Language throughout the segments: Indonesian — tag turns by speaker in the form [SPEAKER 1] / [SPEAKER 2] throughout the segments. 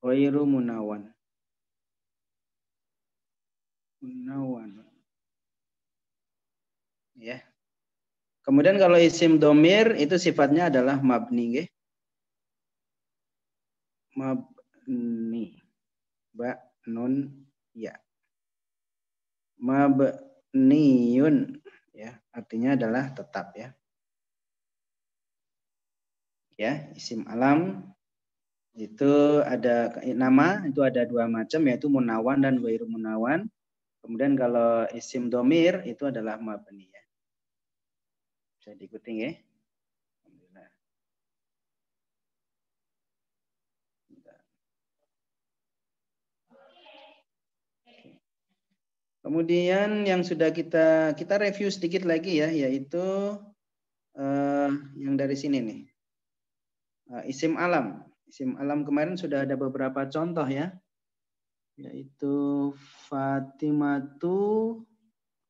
[SPEAKER 1] ghairu munawan. Munawan. Ya. Kemudian kalau isim domir itu sifatnya adalah mabni, nggih. Mabni. Ba nun ya. Mabniyun ya, artinya adalah tetap ya. Ya, isim alam itu ada nama, itu ada dua macam, yaitu munawan dan ghairu munawan. Kemudian kalau isim domir itu adalah mabni ya. Bisa diikuti ya. Alhamdulillah. Kemudian yang sudah kita review sedikit lagi ya, yaitu yang dari sini nih. Isim alam. Isim alam kemarin sudah ada beberapa contoh ya. Yaitu Fatimatu,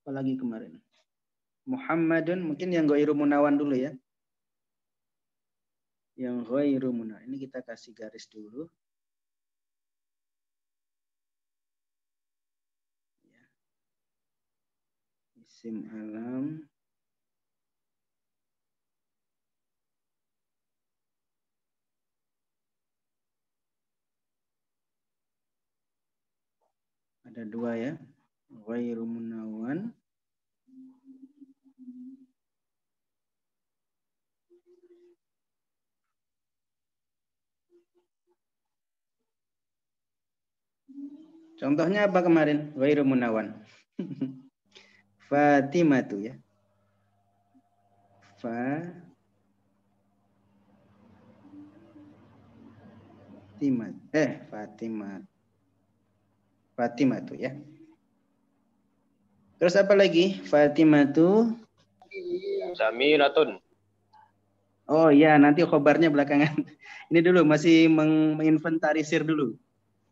[SPEAKER 1] apalagi kemarin. Muhammadun, mungkin yang ghairu munawan dulu ya. Yang ghairu munawan. Ini kita kasih garis dulu. Isim alam. Ada dua ya. Ghairu munawan. Contohnya apa kemarin? Ghairu munawan. Fatimatu ya. Fatimatu ya. Terus apa lagi? Fatimatu
[SPEAKER 2] Jamilatun.
[SPEAKER 1] Oh ya, nanti khobarnya belakangan. Ini dulu masih menginventarisir dulu.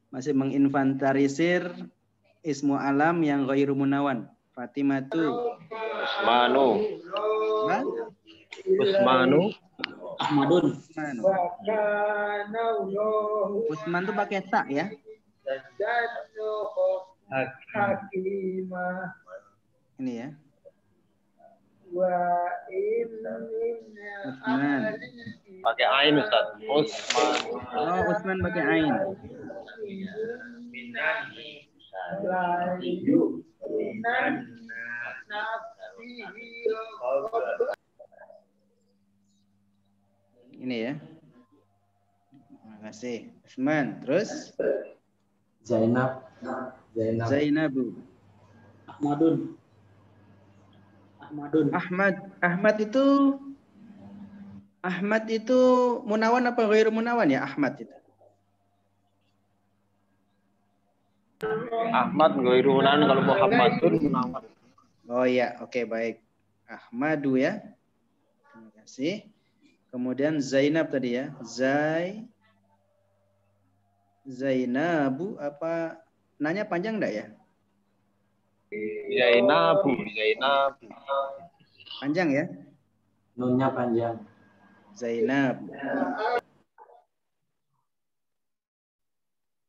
[SPEAKER 1] Masih menginventarisir ismu alam yang ghairu munawan. Fatimatu.
[SPEAKER 2] Usmanu.
[SPEAKER 1] Apa?
[SPEAKER 2] Usmanu.
[SPEAKER 3] Ahmadun.
[SPEAKER 1] Usman tuh pakai tak ya. Ini ya. Usman.
[SPEAKER 2] Pakai ain Ustaz. Usman.
[SPEAKER 1] Oh, Usman pakai ain. Ini ya. Terima kasih. Usman. Terus? Zainabu. Ahmad itu munawan apa ghairu munawan ya Ahmad itu?
[SPEAKER 2] Ahmad ghairu munawan, kalau Muhammadun munawan.
[SPEAKER 1] Oh iya, oke baik. Ahmadu ya. Terima kasih. Kemudian Zainab tadi ya. Zainabu apa nanya panjang enggak ya?
[SPEAKER 2] Zainabu.
[SPEAKER 1] Panjang ya?
[SPEAKER 3] Nunnya panjang.
[SPEAKER 1] Zainab.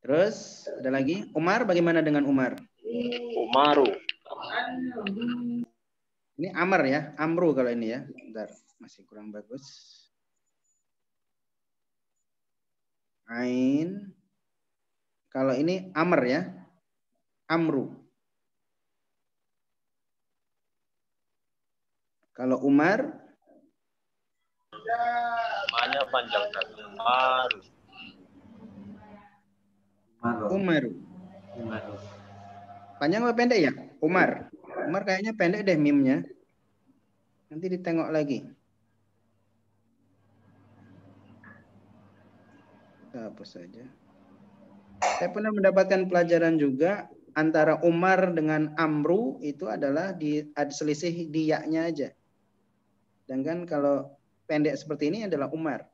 [SPEAKER 1] Terus ada lagi Umar, bagaimana dengan Umar?
[SPEAKER 2] Umaru.
[SPEAKER 1] Ini Amr ya, Amru kalau ini ya. Bentar, masih kurang bagus. Ain. Kalau ini Amr ya. Amru. Kalau Umar
[SPEAKER 2] Namanya panjang.
[SPEAKER 1] Umaru. Panjang apa pendek ya? Umar. Umar kayaknya pendek deh mimnya. Nanti ditengok lagi. Apa saja. Saya pernah mendapatkan pelajaran juga antara Umar dengan Amru itu adalah ada selisih di ya-nya aja. Sedangkan kalau pendek seperti ini adalah Umar.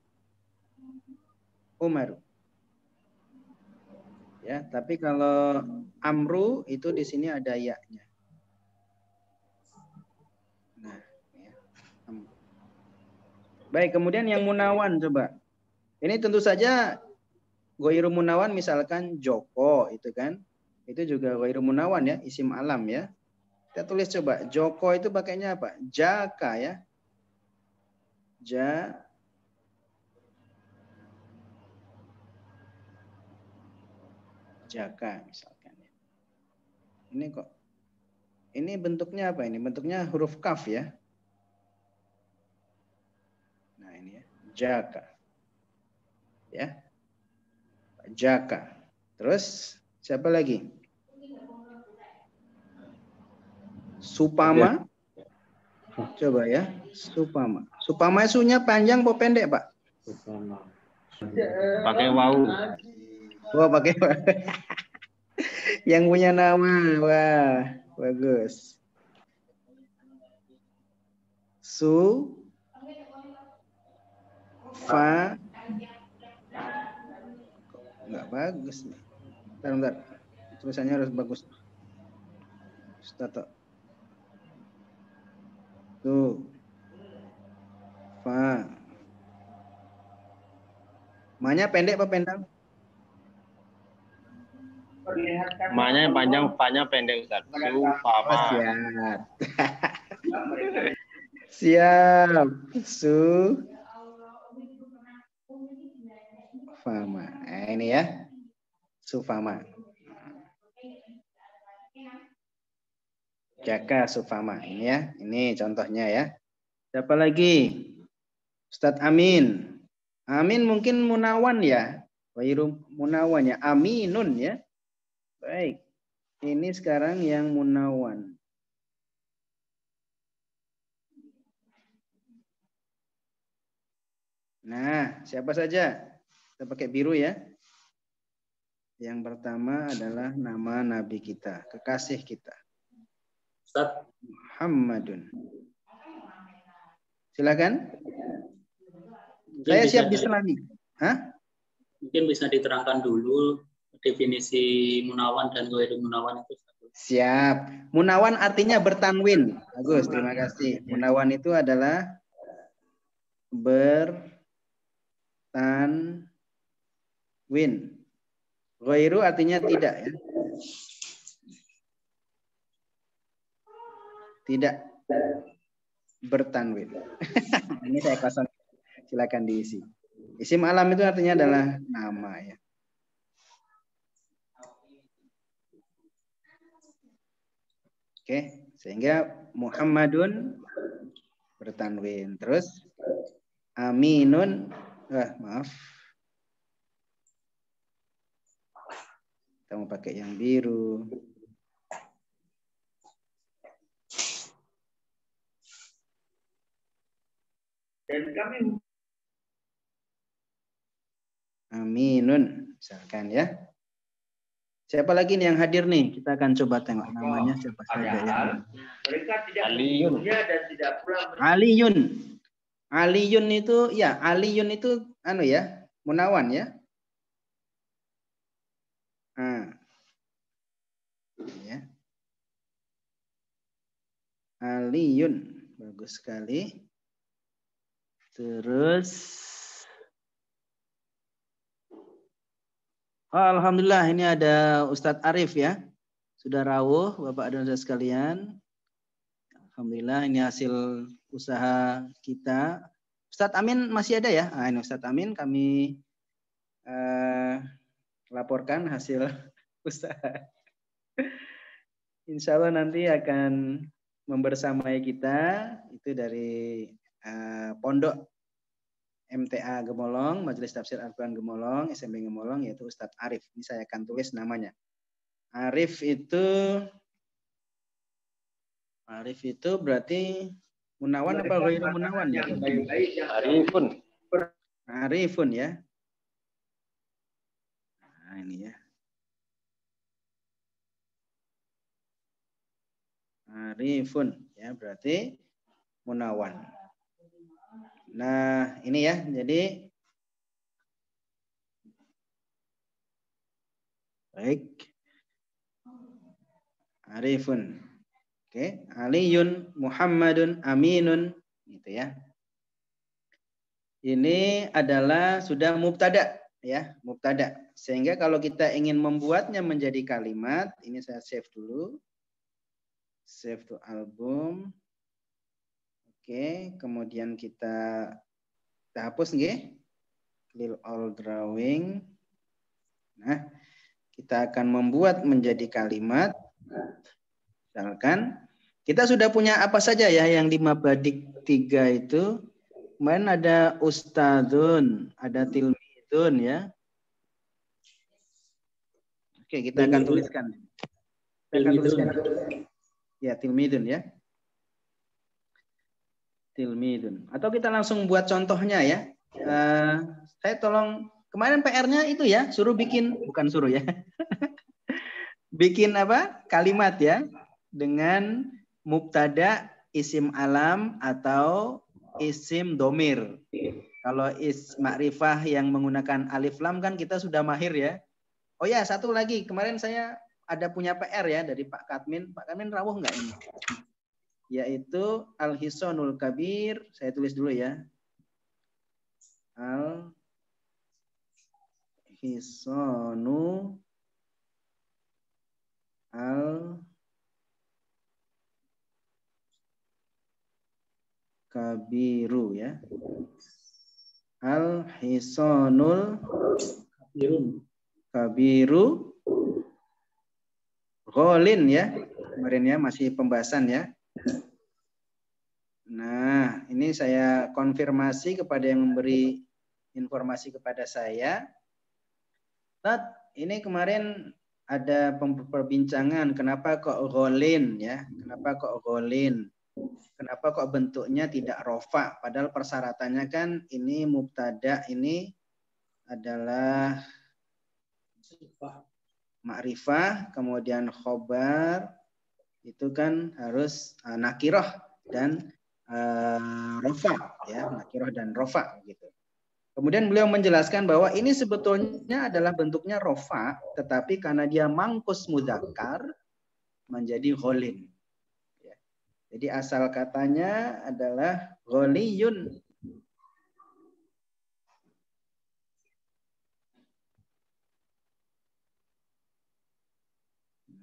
[SPEAKER 1] Ya, tapi kalau Amru itu di sini ada ya-nya. Nah, ya. Baik, kemudian yang munawan coba. Ini tentu saja Ghairu munawan misalkan Joko itu kan. Itu juga ghairu munawan ya, isim alam ya. Kita tulis coba, Joko itu pakainya apa? Jaka ya. Jaka misalkan. Ini kok. Ini bentuknya apa ini? Bentuknya huruf kaf ya. Nah ini ya. Jaka. Ya. Jaka. Terus siapa lagi? Supama. Coba ya. Supama. Supama sunya panjang atau pendek, Pak?
[SPEAKER 2] Pakai wau.
[SPEAKER 1] Wah, pakai yang punya nama. Wah, bagus. Fa. Enggak bagus nih. Bentar. Tulisannya harus bagus. Stato. Tuh. Fa. Ma-nya pendek apa pendek?
[SPEAKER 2] Ma-nya yang panjang, fa-nya pendek, Ustaz. Supama.
[SPEAKER 1] Oh, siap. Siap. Sufama. Nah, ini ya. Sufama. Jaka Sufama. Ini ya. Ini contohnya ya. Siapa lagi? Ustadz Amin. Amin mungkin munawan ya. Wairu munawan ya. Aminun ya. Baik. Ini sekarang yang munawan. Nah, siapa saja? Kita pakai biru ya. Yang pertama adalah nama Nabi kita, kekasih kita.
[SPEAKER 3] Ustaz,
[SPEAKER 1] Muhammadun. Silakan.
[SPEAKER 3] mungkin
[SPEAKER 1] Saya
[SPEAKER 3] bisa
[SPEAKER 1] siap diselami. Hah?
[SPEAKER 3] Mungkin bisa diterangkan dulu definisi munawan dan ghairu munawan itu.
[SPEAKER 1] Siap. Munawan artinya bertanwin. Bagus, terima kasih. Munawan itu adalah bertanwin. Ghairu artinya tidak ya. Tidak bertanwin. Ini saya kosong. Silakan diisi. Isim alam itu artinya adalah nama ya. Oke, sehingga Muhammadun bertanwin. Terus Aminun, maaf. Kita mau pakai yang biru.
[SPEAKER 4] Dan kami
[SPEAKER 1] Aminun, misalkan ya. Siapa lagi nih yang hadir nih? Kita akan coba tengok namanya siapa saja ya.
[SPEAKER 4] mereka tidak
[SPEAKER 2] Aliyun.
[SPEAKER 4] dan tidak pula
[SPEAKER 1] Aliyun. Aliyun itu ya, Aliyun itu anu ya, munawan ya. Nah. Ya. Aliyun, bagus sekali. Terus alhamdulillah ini ada Ustadz Arif ya. Sudah rawuh Bapak dan Saudara sekalian. Alhamdulillah ini hasil usaha kita. Ustadz Amin masih ada ya? Nah, ini Ustadz Amin kami laporkan hasil usaha. Insya Allah nanti akan membersamai kita itu dari Pondok MTA Gemolong, Majelis Tafsir Al-Quran Gemolong, SMP Gemolong, yaitu Ustadz Arif. Ini saya akan tulis namanya. Arif itu berarti munawan apa ghairu munawan ya?
[SPEAKER 2] Arifun.
[SPEAKER 1] Arifun ya. Nah, ini ya. Arifun ya berarti munawan. Nah, ini ya. Jadi baik. Arifun. Oke, Aliyun, Muhammadun, Aminun gitu ya. Ini adalah sudah mubtada ya, mubtada. Sehingga kalau kita ingin membuatnya menjadi kalimat, ini saya save dulu. Save to album. Oke, kemudian kita hapus nggih. Clear all drawing. Nah, kita akan membuat menjadi kalimat. Misalkan kita sudah punya apa saja ya yang di Mabadik 3 itu. Kemarin ada ustadzun, ada tilmidun ya. Oke, kita akan tuliskan. Kita akan tuliskan. Ya, tilmidun ya. Tilmidun. Atau kita langsung buat contohnya ya. Saya tolong, kemarin PR-nya itu ya, suruh bikin, bukan suruh ya. Bikin apa? Kalimat ya. Dengan mubtada, isim alam, atau isim domir. Kalau ma'rifah yang menggunakan alif lam kan kita sudah mahir ya. Oh ya, satu lagi. Kemarin saya ada punya PR ya dari Pak Katmin. Pak Katmin rawuh nggak ini? Yaitu al-hisonul kabir. Saya tulis dulu ya. Al-hisonu al-kabiru ya. Al-hisonul kabiru gholin ya. Kemarin ya masih pembahasan ya. Nah, ini saya konfirmasi kepada yang memberi informasi kepada saya. Ini kemarin ada perbincangan kenapa kok gholin ya? Kenapa kok gholin? Kenapa kok bentuknya tidak rofa? Padahal persyaratannya kan ini mubtada, ini adalah ma'rifah, kemudian khobar, itu kan harus nakirah dan rofa ya, nakirah dan rofa gitu. Kemudian beliau menjelaskan bahwa ini sebetulnya adalah bentuknya rofa, tetapi karena dia mangkus mudzakkar menjadi gholin. Ya. Jadi asal katanya adalah gholiyun.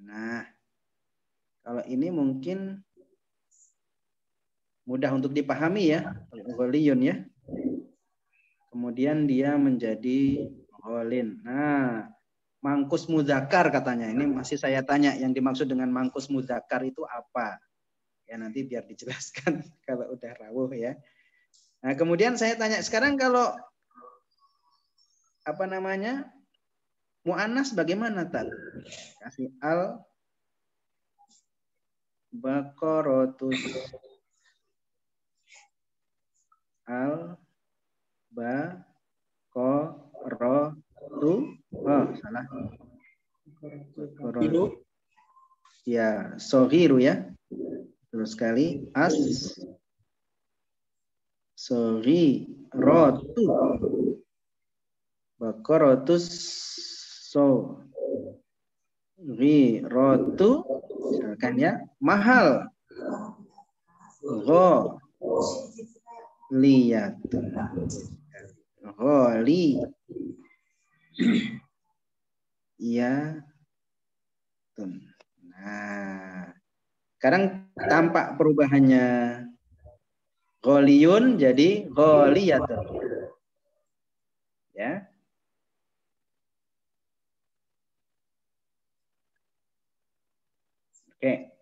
[SPEAKER 1] Nah, kalau ini mungkin mudah untuk dipahami ya, gholiyun ya. Kemudian dia menjadi gholin. Nah, mangkus mudzakkar katanya. Ini masih saya tanya yang dimaksud dengan mangkus mudzakkar itu apa? Ya nanti biar dijelaskan kalau udah rawuh ya. Nah, kemudian saya tanya sekarang kalau apa namanya? Mu'annas bagaimana tadi? Kasih al-baqaratus salah. Ya, sohiru ya. Terus sekali sohirotu baqaratus sohirotu misalkan ya, mahal liyatun ya. Nah, sekarang tampak perubahannya. Gholiyun jadi gholiyatun. Ya. Oke.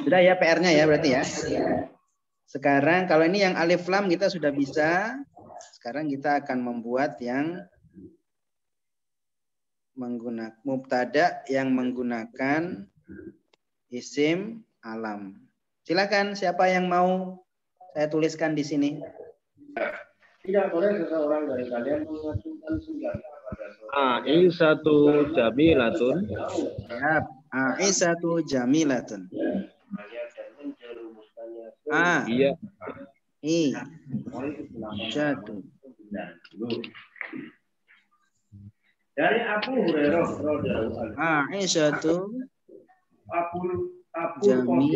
[SPEAKER 1] Sudah ya PR-nya ya berarti ya. Sekarang kalau ini yang alif lam kita sudah bisa. Sekarang kita akan membuat yang menggunakan mubtada yang menggunakan isim alam. Silakan siapa yang mau saya tuliskan di sini.
[SPEAKER 4] Tidak boleh seseorang dari kalian mengajukan senjata pada
[SPEAKER 2] Aisyatu jamilatun.
[SPEAKER 1] Siap. Aisyatu jamilatun.
[SPEAKER 2] Iya.
[SPEAKER 1] Aisyatu.
[SPEAKER 4] Dari Abu Hurairah radhiyallahu anhu.
[SPEAKER 1] Aisyatu jami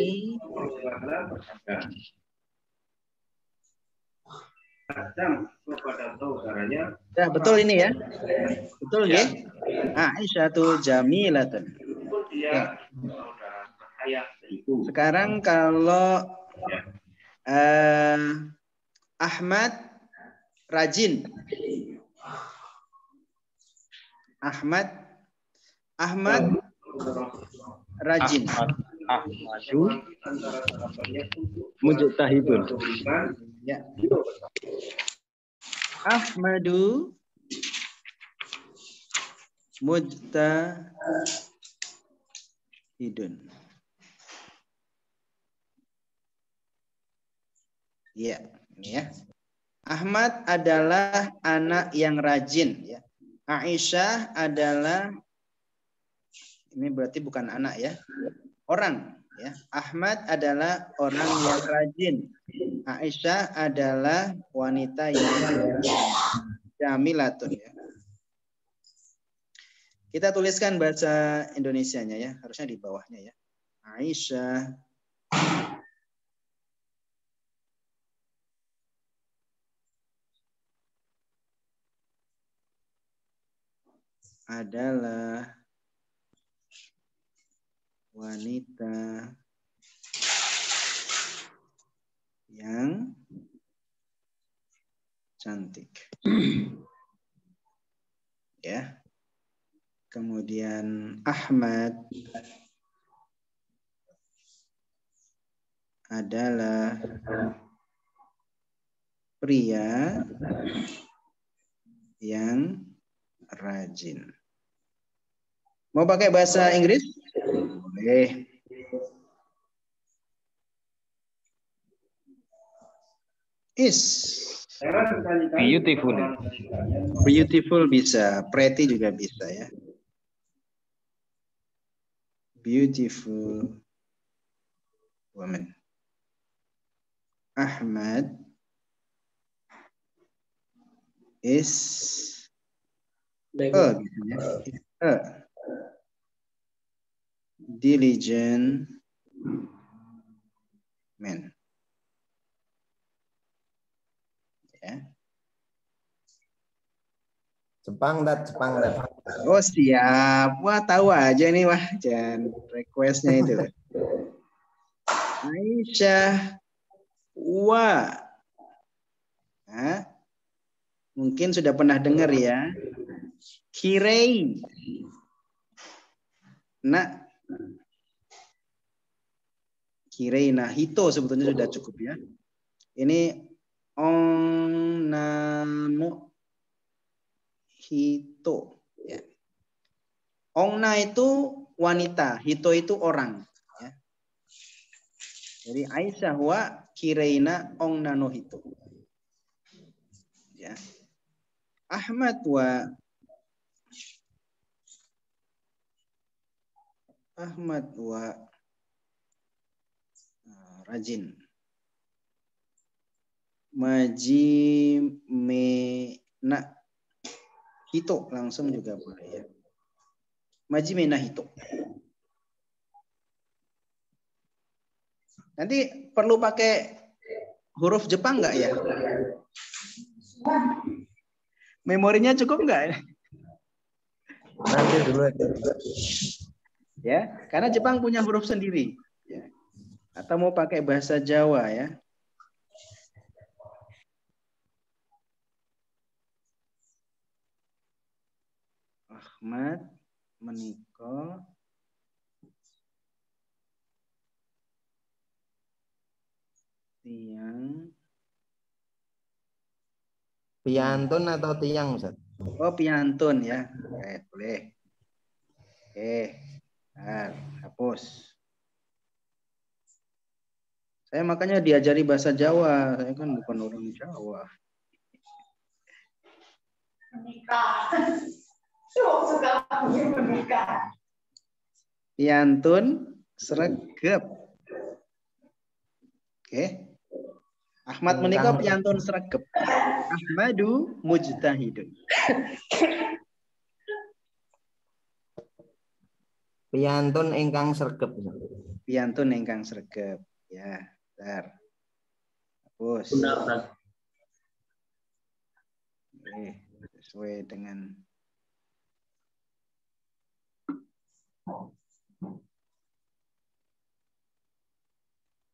[SPEAKER 4] pada saudaranya.
[SPEAKER 1] Ya, betul ini ya. Betul
[SPEAKER 3] Ya.
[SPEAKER 1] nggih? Aisyatu jamilatun.
[SPEAKER 4] Pun dia saudara ayah ibu.
[SPEAKER 1] Sekarang kalau Ahmad rajin. Ahmad rajin.
[SPEAKER 2] Ahmadu mujtahidun.
[SPEAKER 1] Ya. Ahmadu mujtahidun. Ya, ini ya. Ahmad adalah anak yang rajin ya. Aisyah adalah ini berarti bukan anak ya. Orang ya. Ahmad adalah orang yang rajin. Aisyah adalah wanita yang jamilatun ya. Kita tuliskan bahasa Indonesianya ya, harusnya di bawahnya ya. Aisyah adalah wanita yang cantik. Ya. Kemudian Ahmad adalah pria yang rajin. Mau pakai bahasa Inggris? Boleh. Is
[SPEAKER 2] Beautiful.
[SPEAKER 1] beautiful bisa, pretty juga bisa ya. Beautiful woman. Ahmad is diligent man. Ya.
[SPEAKER 5] Jepang dat.
[SPEAKER 1] Oh siap, wah tahu aja nih wah, jangan requestnya itu. Aisyah, wah, nah, mungkin sudah pernah dengar ya. Kirei, nah, kirei, nah hito sebetulnya sudah cukup ya. Ini onnano hito. Ya. Onna itu wanita, hito itu orang. Ya. Jadi Aisyah wa kireina onnano hito. Ya. Ahmad wa rajin. Majimena hito langsung juga boleh ya. Majimena hito. Nanti perlu pakai huruf Jepang nggak ya? Memorinya cukup nggak?
[SPEAKER 5] Nanti dulu
[SPEAKER 1] Ya, karena Jepang punya huruf sendiri. Ya. Atau mau pakai bahasa Jawa ya? Ahmad menikah tiang.
[SPEAKER 5] piantun atau tiang, Ustaz?
[SPEAKER 1] Oh, piantun ya. Oke, boleh. Oke. Nah, hapus. Saya makanya diajari bahasa Jawa. Saya kan bukan orang Jawa. Piantun sregep. Oke. Ahmad menikah piantun sregep. Ahmadu mujtahidun.
[SPEAKER 5] Piantun ingkang sregep.
[SPEAKER 1] Piantun ingkang sregep. Ya, bentar. Hapus.
[SPEAKER 3] Benar.
[SPEAKER 1] Sesuai dengan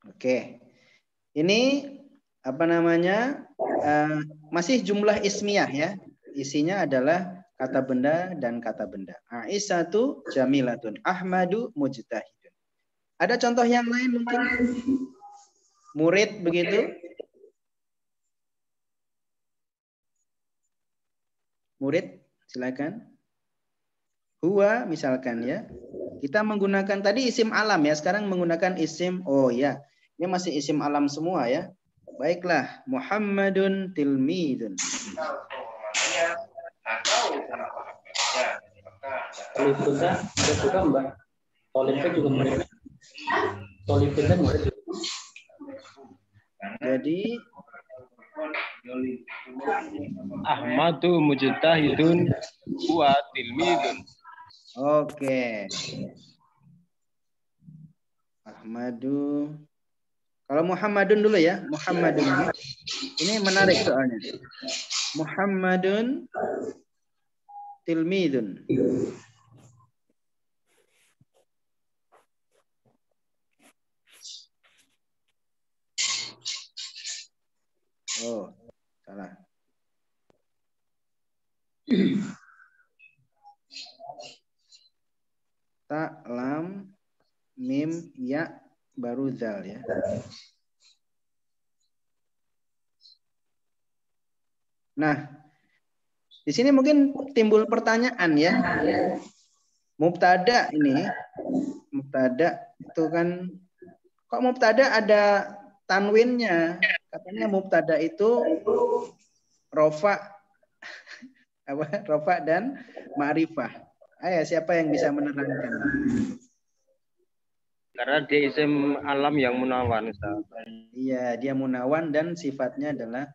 [SPEAKER 1] Oke. Ini apa namanya? Masih jumlah ismiyah ya. Isinya adalah kata benda dan kata benda. Aisyatu jamilatun, Ahmadu mujtahidun. Ada contoh yang lain mungkin? Murid begitu? Murid, silakan. Huwa misalkan ya. Kita menggunakan tadi isim alam ya, sekarang menggunakan isim, oh ya. Ini masih isim alam semua ya. Baiklah, Muhammadun tilmidun.
[SPEAKER 3] Tolibun ada juga Mbak. Tolibun juga murid. Tolibun murid.
[SPEAKER 1] Jadi
[SPEAKER 2] Ahmadu mujtahidun wa tilmidun.
[SPEAKER 1] Oke. Ahmadu. Kalau Muhammadun dulu ya, Muhammadun. Ini menarik soalnya. Muhammadun tilmidun. Oh, salah. Ta, lam, mim, ya, baru zal ya. Nah, di sini mungkin timbul pertanyaan ya. Mubtada ini, mubtada itu kan, kok mubtada ada tanwinnya? Katanya mubtada itu rofa, apa? Rofa dan ma'rifah. Ayo, siapa yang bisa menerangkan?
[SPEAKER 2] Karena dia isim alam yang munawan, Ustaz.
[SPEAKER 1] Iya, dia munawan dan sifatnya adalah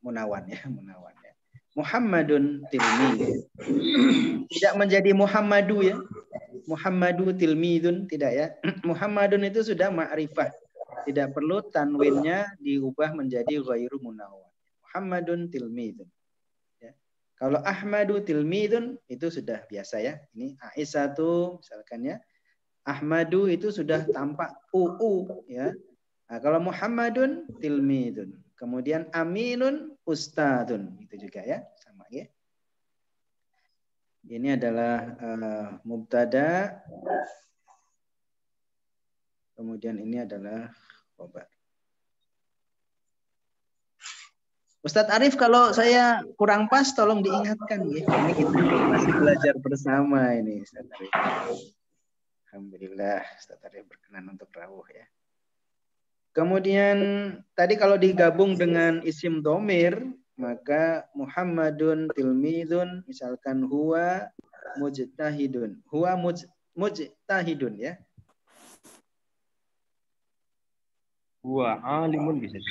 [SPEAKER 1] munawan ya, munawan ya. Muhammadun tilmi. Tidak menjadi Muhammadu ya. Muhammadu tilmidun tidak ya. Muhammadun itu sudah ma'rifah. Tidak perlu tanwinnya diubah menjadi ghairu munawan. Muhammadun tilmidun. Ya. Kalau Ahmadu tilmidun itu sudah biasa ya. Ini Aisyatu misalkan ya. Ahmadu itu sudah tampak UU ya. Nah, kalau Muhammadun tilmidun. Kemudian Aminun ustadun. Itu juga ya, sama ya. Ini adalah mubtada. Kemudian ini adalah khobar. Ustadz Arif, kalau saya kurang pas tolong diingatkan ya. Ini kita masih belajar bersama ini Ustadz Arif. Alhamdulillah Ustadz Arif berkenan untuk rawuh ya. Kemudian tadi kalau digabung dengan isim domir, maka Muhammadun tilmidun, misalkan huwa mujtahidun. Huwa mujtahidun ya.
[SPEAKER 2] Huwa alimun bisa.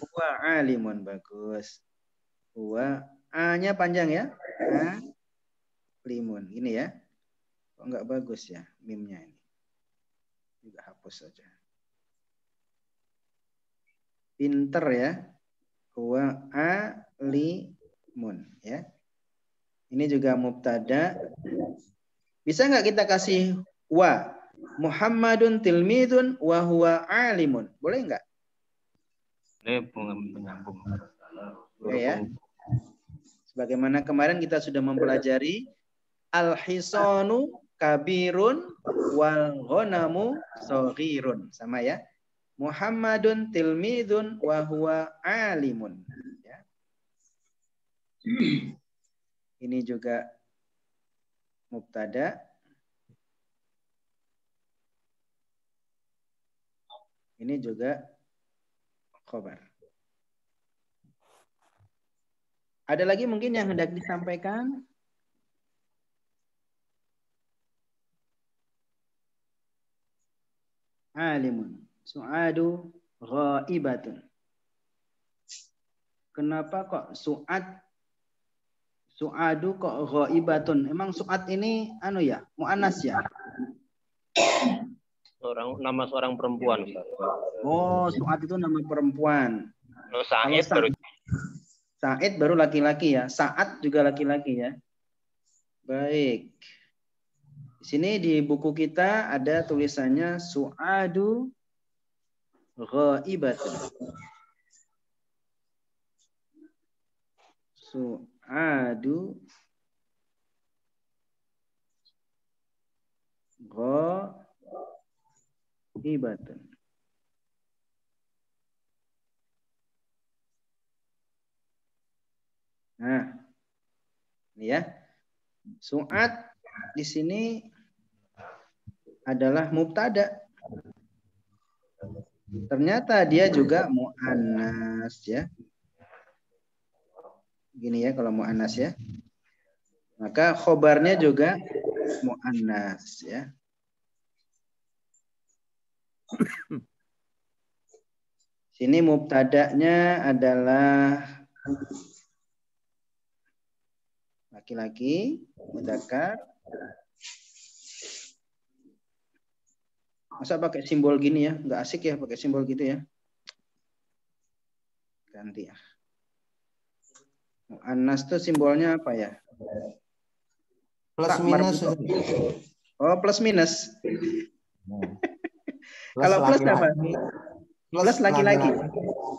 [SPEAKER 1] Huwa alimun, bagus. Huwa A-nya panjang ya. Alimun. Ini ya. Kok enggak bagus ya mimnya ini. Juga hapus saja. Pinter ya. Huwa alimun ya. Ini juga mubtada. Bisa nggak kita kasih wa? Muhammadun tilmidun wa huwa alimun. Boleh nggak?
[SPEAKER 2] Menyambung.
[SPEAKER 1] Boleh ya. Sebagaimana kemarin kita sudah mempelajari al-hisanu kabirun wal ghanamu shaghirun. Sama ya. Muhammadun tilmidun wa huwa alimun. Ya. Ini juga mubtada. Ini juga khobar. Ada lagi mungkin yang hendak disampaikan? Alimun. Su'adu ghaibatun. Kenapa kok su'adu kok ghaibatun? Emang su'ad ini anu ya, mu'annas ya?
[SPEAKER 2] Nama seorang perempuan, Ustaz.
[SPEAKER 1] Oh, su'ad itu nama perempuan.
[SPEAKER 2] Sa'id baru
[SPEAKER 1] Said baru laki-laki ya. Saat juga laki-laki ya. Baik. Di sini di buku kita ada tulisannya Su'adu ghaibatun. Su'adu ghaibatun. Nah, ini ya. Su'ad di sini adalah mubtada. Ternyata dia juga mu'annas ya. Gini ya kalau mu'annas ya. Maka khobarnya juga mu'annas ya. Sini mubtada'nya adalah laki-laki, mudzakkar. Masa pakai simbol gini ya? Nggak asik ya pakai simbol gitu ya. Ganti ya. Mu'annas tuh simbolnya apa ya?
[SPEAKER 5] Plus minus.
[SPEAKER 1] Oh, plus minus.
[SPEAKER 5] Plus
[SPEAKER 1] Kalau plus apa? Plus laki-laki.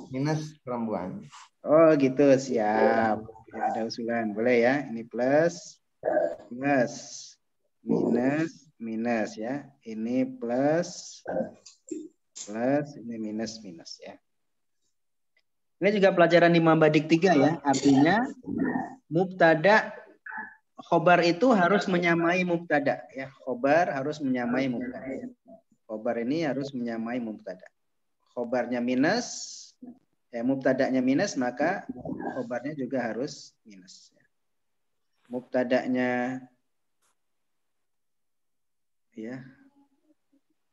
[SPEAKER 5] Minus perempuan.
[SPEAKER 1] Oh gitu, siap. Ya, ada usulan. Boleh ya. Ini plus, plus, minus, minus ya. Ini plus, plus, ini minus, minus ya. Ini juga pelajaran di Mambadik 3 ya. Artinya mubtada khobar itu harus menyamai mubtada ya. Khobar harus menyamai mubtada. Khobar ini harus menyamai mubtada. Khobarnya minus, mubtadanya minus, maka khobarnya juga harus minus. Mubtadanya ya.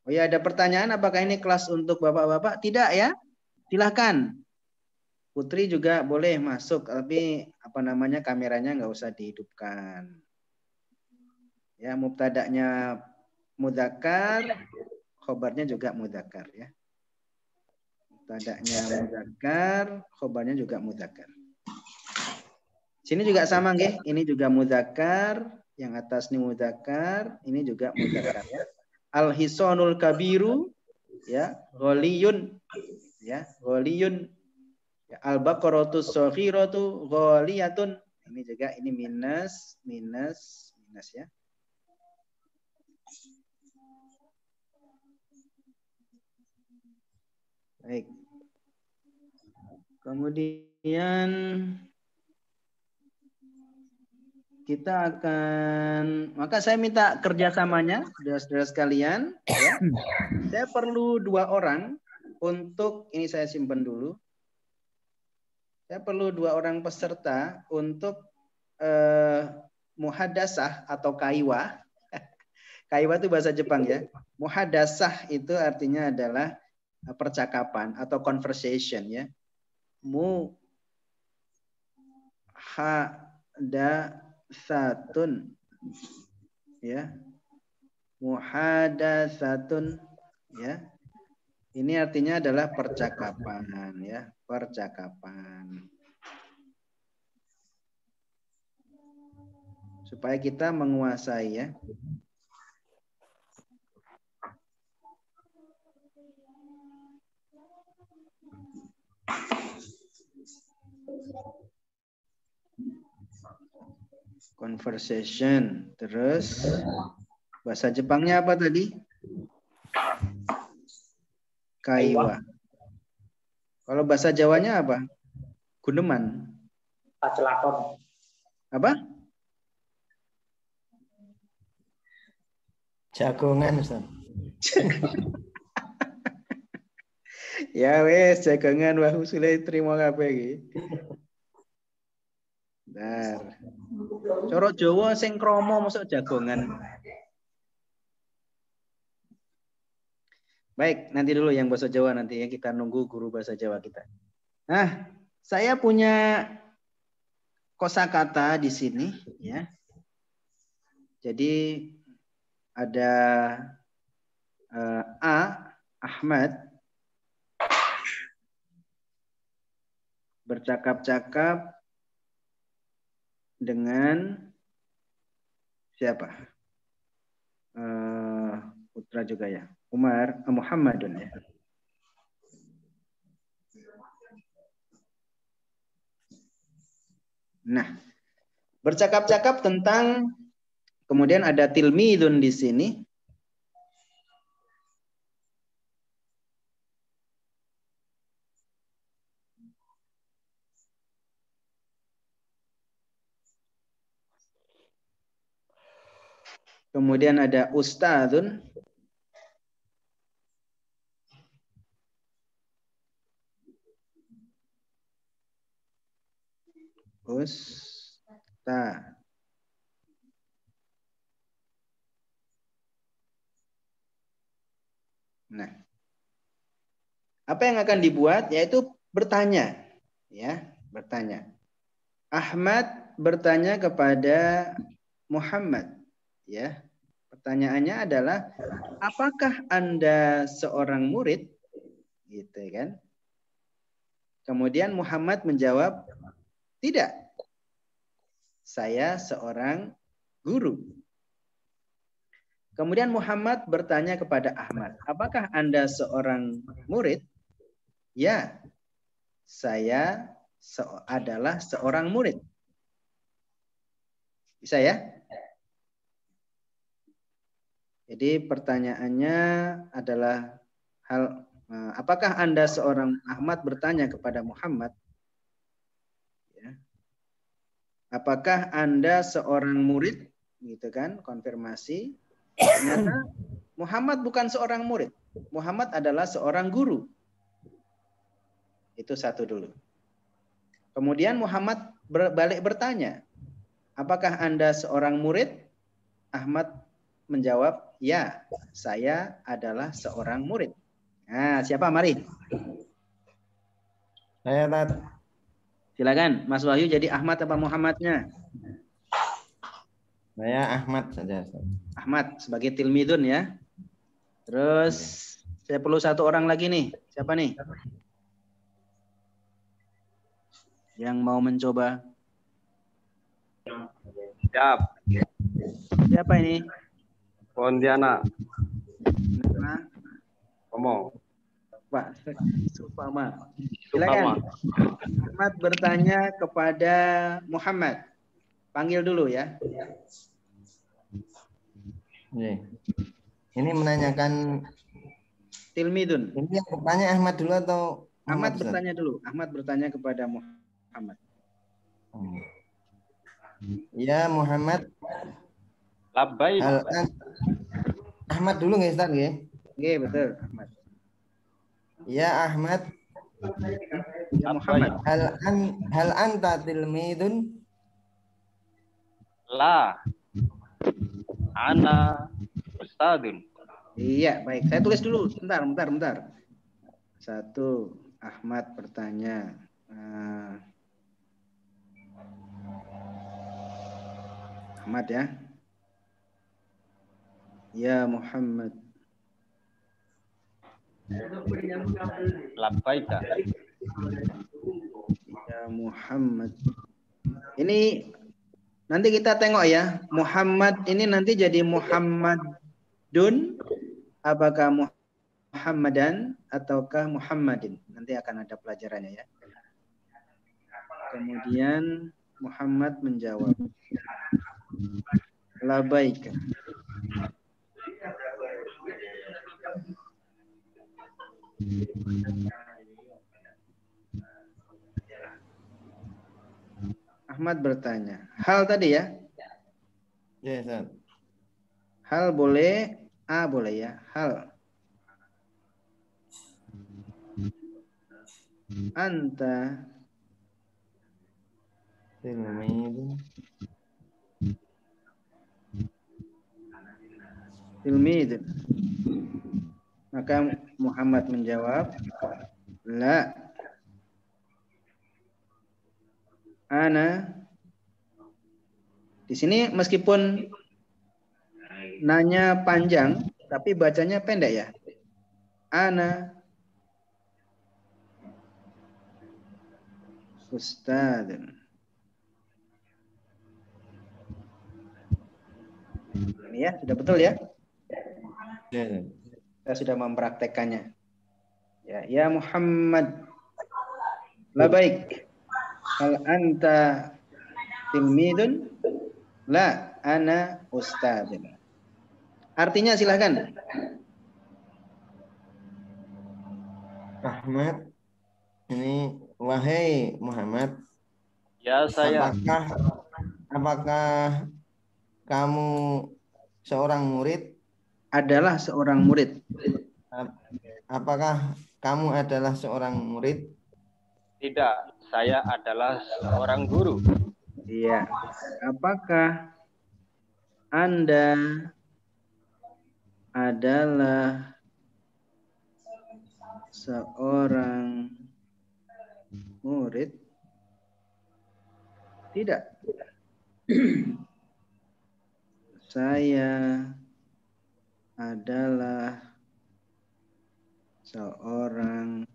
[SPEAKER 1] Oh ya, ada pertanyaan apakah ini kelas untuk bapak-bapak? Tidak ya. Silahkan. Putri juga boleh masuk, tapi apa namanya kameranya nggak usah dihidupkan. Ya, mubtadanya mudzakkar, khobarnya juga mudzakkar ya. Mubtadanya mudzakkar, khobarnya juga mudzakkar. Sini juga sama nggih, ini juga mudzakkar, yang atas ini mudzakkar, ini juga mudzakkar ya. Al-hisanul kabiru ya, ghaliyun ya, ghaliyun. Al-baqaratus shaghiratu ghaliyatun. Ini juga ini minus, minus, minus ya. Baik. Kemudian kita akan, maka saya minta kerjasamanya, saudara-saudara sekalian. Ya. Saya perlu 2 orang untuk, ini saya simpan dulu. Saya perlu 2 orang peserta untuk muhadasah atau kaiwa. Kaiwa itu bahasa Jepang ya. Muhadasah itu artinya adalah percakapan atau conversation ya. Muhadatsatun ya. Muhadatsatun ya. Ini artinya adalah percakapan ya, percakapan. Supaya kita menguasai ya. Conversation. Terus bahasa Jepangnya apa tadi? Kaiwa. Kalau bahasa Jawanya apa? Guneman.
[SPEAKER 3] Pacelakon.
[SPEAKER 1] Apa?
[SPEAKER 5] Jagongan, Ustaz.
[SPEAKER 1] Ya wes jagongan wah usule trimo kabeh iki. Bentar. Cara Jawa sing krama mosok jagongan. Baik, nanti dulu yang bahasa Jawa nanti ya, kita nunggu guru bahasa Jawa kita. Nah, saya punya kosakata di sini ya. Jadi ada Ahmad bercakap-cakap dengan siapa? Putra juga ya. Muhammadun ya. Nah, bercakap-cakap tentang kemudian ada tilmidun di sini. Kemudian ada ustadzun. Ustaz. Nah, apa yang akan dibuat yaitu bertanya, ya, bertanya. Ahmad bertanya kepada Muhammad, ya. Pertanyaannya adalah, apakah Anda seorang murid? Gitu kan? Kemudian Muhammad menjawab, tidak. Saya seorang guru. Kemudian Muhammad bertanya kepada Ahmad, apakah Anda seorang murid? Ya, saya adalah seorang murid. Bisa ya? Jadi pertanyaannya adalah apakah Anda seorang Ahmad bertanya kepada Muhammad? Ya. Apakah Anda seorang murid? Gitu kan, konfirmasi. Ternyata Muhammad bukan seorang murid. Muhammad adalah seorang guru. Itu satu dulu. Kemudian Muhammad balik bertanya, apakah Anda seorang murid? Ahmad menjawab, ya, saya adalah seorang murid. Nah, siapa? Mari.
[SPEAKER 5] Saya Tat.
[SPEAKER 1] Silakan, Mas Wahyu jadi Ahmad apa Muhammadnya?
[SPEAKER 5] Saya Ahmad saja.
[SPEAKER 1] Ahmad sebagai tilmidun ya. Terus saya perlu satu orang lagi nih. Siapa nih? Yang mau mencoba?
[SPEAKER 2] Siap.
[SPEAKER 1] Siapa ini?
[SPEAKER 2] Pontianak.
[SPEAKER 1] Nama?
[SPEAKER 2] Ngomong.
[SPEAKER 1] Pak Supama. Silakan. Ahmad bertanya kepada Muhammad. Panggil dulu ya.
[SPEAKER 5] Ini menanyakan
[SPEAKER 1] Tilmidun.
[SPEAKER 5] ini yang bertanya Ahmad dulu atau
[SPEAKER 1] Ahmad
[SPEAKER 5] Muhammad,
[SPEAKER 1] bertanya dulu. Ahmad bertanya kepada Muhammad.
[SPEAKER 5] Ya Muhammad.
[SPEAKER 2] Labbaik.
[SPEAKER 5] Ahmad dulu nggak Ustaz nggih?
[SPEAKER 1] Nggih, betul, Ahmad.
[SPEAKER 5] Ya Ahmad.
[SPEAKER 1] Ya Muhammad.
[SPEAKER 5] Hal anta tilmidun?
[SPEAKER 2] La. Ana ustadun.
[SPEAKER 1] Iya, baik. Saya tulis dulu. Bentar. Satu, Ahmad bertanya. Ahmad ya. Ya Muhammad.
[SPEAKER 2] Labbaika.
[SPEAKER 1] Ya Muhammad. Ini nanti kita tengok ya. Muhammad ini nanti jadi Muhammadun. Apakah Muhammadan ataukah Muhammadin? Nanti akan ada pelajarannya ya. Kemudian Muhammad menjawab, Labaika. Ahmad bertanya, hal tadi ya?
[SPEAKER 5] Ya, Ustaz.
[SPEAKER 1] Hal boleh, A boleh ya, hal. Anta tilmid. Maka Muhammad menjawab, la. Ana. Di sini meskipun nanya panjang, tapi bacanya pendek ya. Ana Ustadz. Ini ya, sudah betul ya?
[SPEAKER 5] Ya, Ustaz.
[SPEAKER 1] Kita sudah mempraktekannya. Ya Muhammad. Labaik. Hal anta tilmidun? La, ana ustadzun. Artinya silahkan.
[SPEAKER 5] Ahmad, ini wahai Muhammad,
[SPEAKER 2] Ya, saya.
[SPEAKER 5] apakah kamu seorang murid?
[SPEAKER 1] Adalah seorang murid.
[SPEAKER 5] Apakah kamu adalah seorang murid?
[SPEAKER 2] Tidak, saya adalah seorang guru.
[SPEAKER 1] Iya. Apakah Anda adalah seorang murid? Tidak. Saya adalah seorang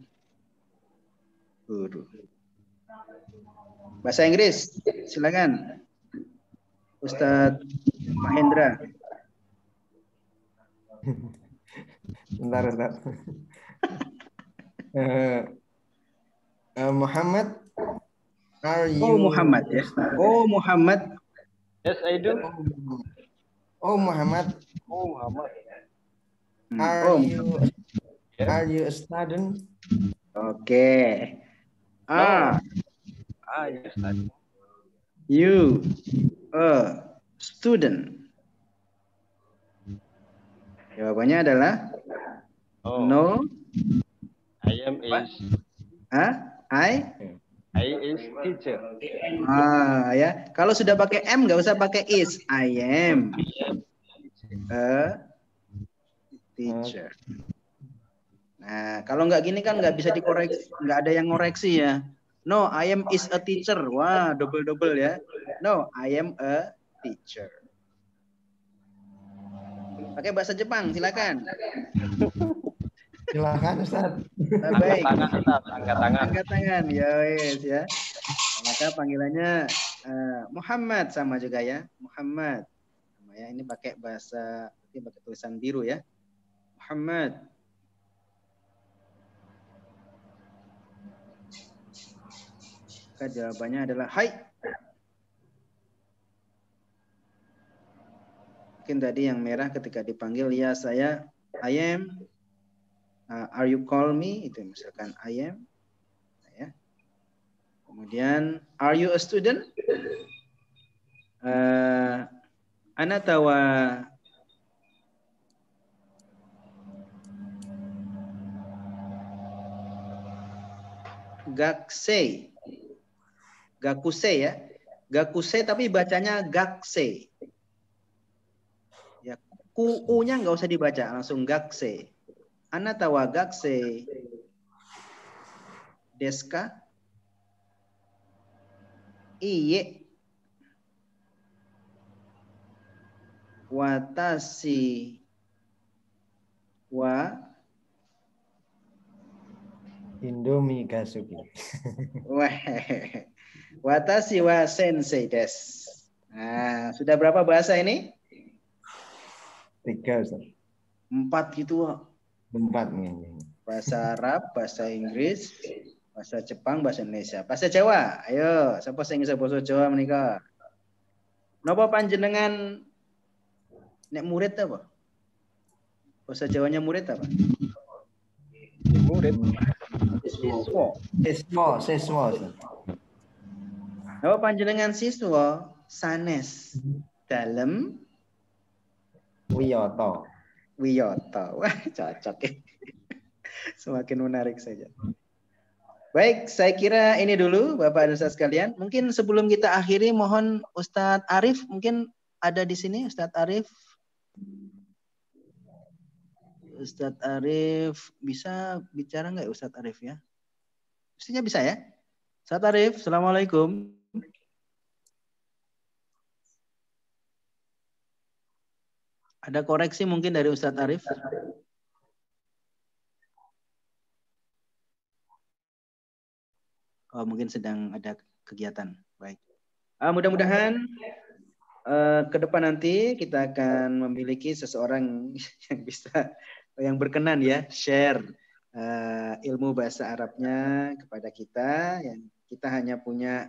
[SPEAKER 1] guru. Bahasa Inggris, silakan. Ustadz Mahendra.
[SPEAKER 5] Bentar, Ustaz. Muhammad, are you?
[SPEAKER 1] Oh Muhammad ya. Oh Muhammad.
[SPEAKER 2] Yes, I do.
[SPEAKER 5] Oh Muhammad,
[SPEAKER 2] Oh, Muhammad.
[SPEAKER 5] are
[SPEAKER 1] Oh,
[SPEAKER 5] you a student?
[SPEAKER 1] oke. Ah,
[SPEAKER 2] Yes, I do.
[SPEAKER 1] you a student. Jawabannya adalah
[SPEAKER 2] Oh,
[SPEAKER 1] no.
[SPEAKER 2] I am is I is teacher.
[SPEAKER 1] Ya. Kalau sudah pakai M nggak usah pakai is. I am a teacher. Nah, kalau nggak gini kan nggak bisa dikoreksi, nggak ada yang ngoreksi ya. No, I am is a teacher. Wah, double ya. No, I am a teacher. Pakai bahasa Jepang, silakan.
[SPEAKER 5] Silakan Ustaz.
[SPEAKER 1] Nah, baik.
[SPEAKER 2] Tangan, Ustaz. Angkat tangan.
[SPEAKER 1] Angkat tangan, ya wes ya. Maka panggilannya Muhammad sama juga ya, Muhammad. Ya, ini pakai bahasa, ini pakai tulisan biru ya, Muhammad. Maka jawabannya adalah hai. Mungkin tadi yang merah ketika dipanggil ya saya, I am. Are you call me? Itu misalkan I am. Ya. Kemudian are you a student? Ana tawa gakse. Gakuse ya. Gakuse tapi bacanya gakse. Ya, ku-nya nggak usah dibaca, langsung gakse. Ana tawa gakse deska? Iye. Watashi wa
[SPEAKER 5] Indomie Gasuki.
[SPEAKER 1] Watashi wa sensei des. Nah, sudah berapa bahasa ini?
[SPEAKER 5] 3 Ustaz.
[SPEAKER 1] 4 gitu.
[SPEAKER 5] 4 nih.
[SPEAKER 1] Bahasa Arab, bahasa Inggris, bahasa Jepang, bahasa Indonesia. Bahasa Jawa. Ayo, siapa sing bisa bahasa Jawa menika? Napa panjenengan nek murid apa? Bahasa Jawanya murid apa?
[SPEAKER 2] Murid.
[SPEAKER 5] Siswa.
[SPEAKER 1] Napa panjenengan siswa sanes dalam
[SPEAKER 5] Wiyoto.
[SPEAKER 1] Wah, cocok ya. Semakin menarik saja. Baik, saya kira ini dulu Bapak dan Ustaz sekalian. Mungkin sebelum kita akhiri, mohon Ustadz Arif mungkin ada di sini. Ustadz Arif bisa bicara nggak Ustadz Arif ya? Mestinya bisa ya. Ustadz Arif, Assalamualaikum. Ada koreksi mungkin dari Ustadz Arif? Oh, mungkin sedang ada kegiatan. Baik. Mudah-mudahan ke depan nanti kita akan memiliki seseorang yang bisa, yang berkenan ya, share ilmu bahasa Arabnya kepada kita. Yang kita hanya punya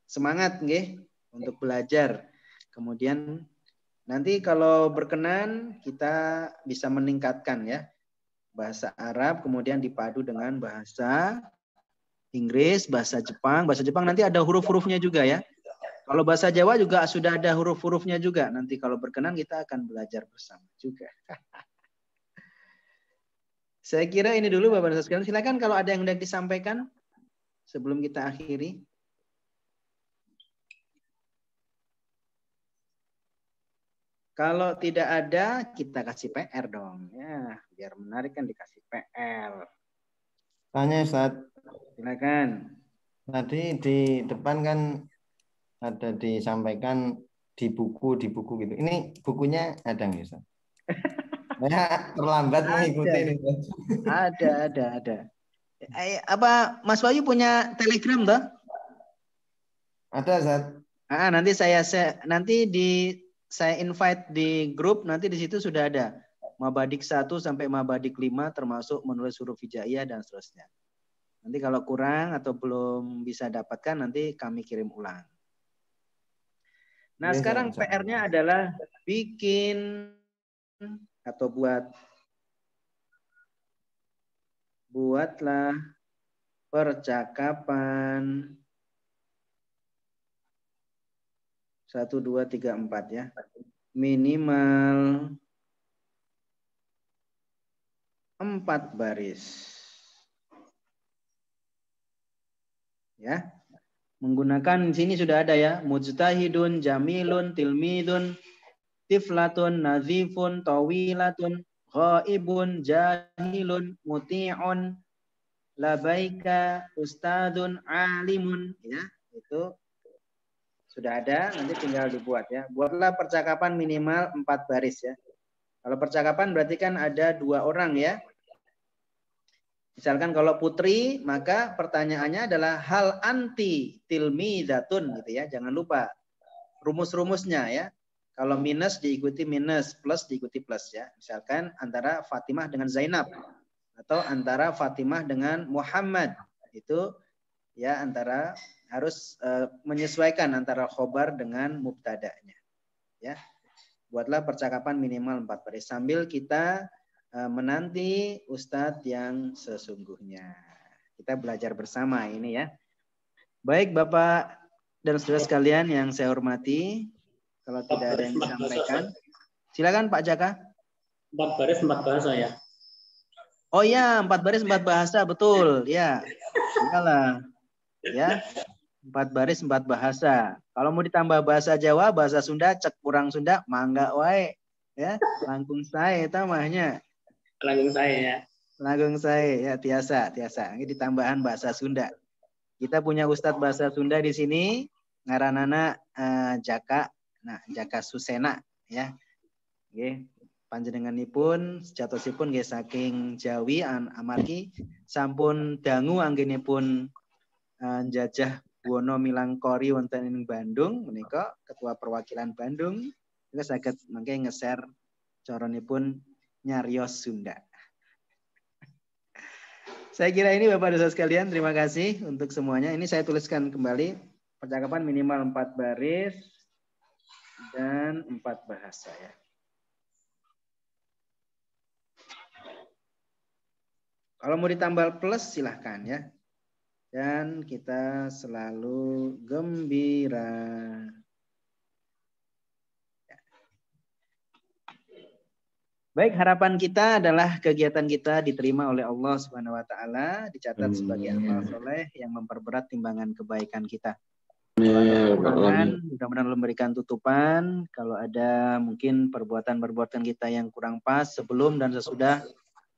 [SPEAKER 1] semangat nggih untuk belajar. Kemudian nanti kalau berkenan kita bisa meningkatkan ya bahasa Arab, kemudian dipadu dengan bahasa Inggris, bahasa Jepang. Bahasa Jepang nanti ada huruf-hurufnya juga ya. Kalau bahasa Jawa juga sudah ada huruf-hurufnya juga. Nanti kalau berkenan kita akan belajar bersama juga. Saya kira ini dulu Bapak dan sekalian. Silakan kalau ada yang hendak disampaikan sebelum kita akhiri. Kalau tidak ada, kita kasih PR dong. Ya, biar menarik kan dikasih PR.
[SPEAKER 5] Tanya Ustaz,
[SPEAKER 1] Silakan.
[SPEAKER 5] tadi di depan kan ada disampaikan di buku gitu. Ini bukunya ada nggak Ustaz? Saya terlambat mengikuti ini.
[SPEAKER 1] Ada. Apa Mas Wahyu punya Telegram toh?
[SPEAKER 5] Ada Ustaz.
[SPEAKER 1] Nanti saya invite di grup, nanti di situ sudah ada Mabadik 1 sampai Mabadik 5 termasuk menulis huruf hijaiyah dan seterusnya. Nanti kalau kurang atau belum bisa dapatkan nanti kami kirim ulang. Nah, sekarang PR-nya adalah bikin atau buatlah percakapan 1, 2, 3, 4 ya. Minimal 4 baris. Ya. Menggunakan sini sudah ada ya. Mujtahidun, jamilun, tilmidun, tiflatun, nazifun, tawilatun, ghaibun, jahilun, muti'un, labaika, ustadun, alimun. Ya, itu sudah ada, nanti tinggal dibuat ya. Buatlah percakapan minimal 4 baris ya. Kalau percakapan berarti kan ada 2 orang ya. Misalkan kalau putri, maka pertanyaannya adalah hal anti tilmidatun gitu ya. Jangan lupa rumus-rumusnya ya. Kalau minus diikuti minus, plus diikuti plus ya. Misalkan antara Fatimah dengan Zainab atau antara Fatimah dengan Muhammad. Itu ya antara harus menyesuaikan antara khobar dengan mubtada'nya. Ya. Buatlah percakapan minimal 4 baris sambil kita menanti Ustadz yang sesungguhnya. Kita belajar bersama ini ya. Baik Bapak dan saudara sekalian yang saya hormati, kalau tidak ada yang disampaikan, silakan Pak Jaka.
[SPEAKER 3] 4 baris 4 bahasa ya.
[SPEAKER 1] Oh ya, 4 baris 4 bahasa, betul. Ya. Iyalah. Ya. 4 baris 4 bahasa. Kalau mau ditambah bahasa Jawa, bahasa Sunda, cek kurang Sunda, mangga wae. Ya, langkung sae tamahnya.
[SPEAKER 3] Langkung saya ya.
[SPEAKER 1] Langkung sae ya, tiasa. Ini ditambahan bahasa Sunda. Kita punya Ustadz bahasa Sunda di sini, ngaranana Jaka. Nah, Jaka Susena ya. Nggih, panjenenganipun sejatosipun nggih saking Jawi amargi sampun dangu anggenipun njajah Wono Milangkori wonten ing Bandung menika ketua perwakilan Bandung. Kita saged mangke nge-share caranipun nyarios Sunda. Saya kira ini Bapak dan Saudara sekalian, terima kasih untuk semuanya. Ini saya tuliskan kembali percakapan minimal 4 baris dan 4 bahasa ya. Kalau mau ditambah plus silahkan ya. Dan kita selalu gembira. Baik, harapan kita adalah kegiatan kita diterima oleh Allah Subhanahu wa taala, dicatat sebagai amal soleh yang memperberat timbangan kebaikan kita. Mudah-mudahan Allah memberikan tutupan. Kalau ada mungkin perbuatan-perbuatan kita yang kurang pas sebelum dan sesudah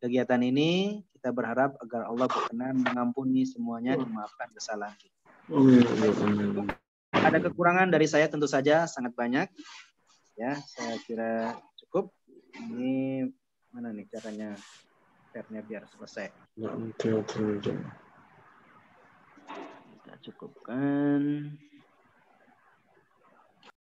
[SPEAKER 1] kegiatan ini, kita berharap agar Allah berkenan mengampuni semuanya, dimaafkan kesalahan kita. Ada kekurangan dari saya tentu saja sangat banyak. Ya, saya kira cukup. Ini mana nih caranya share-nya biar selesai. Kita cukupkan.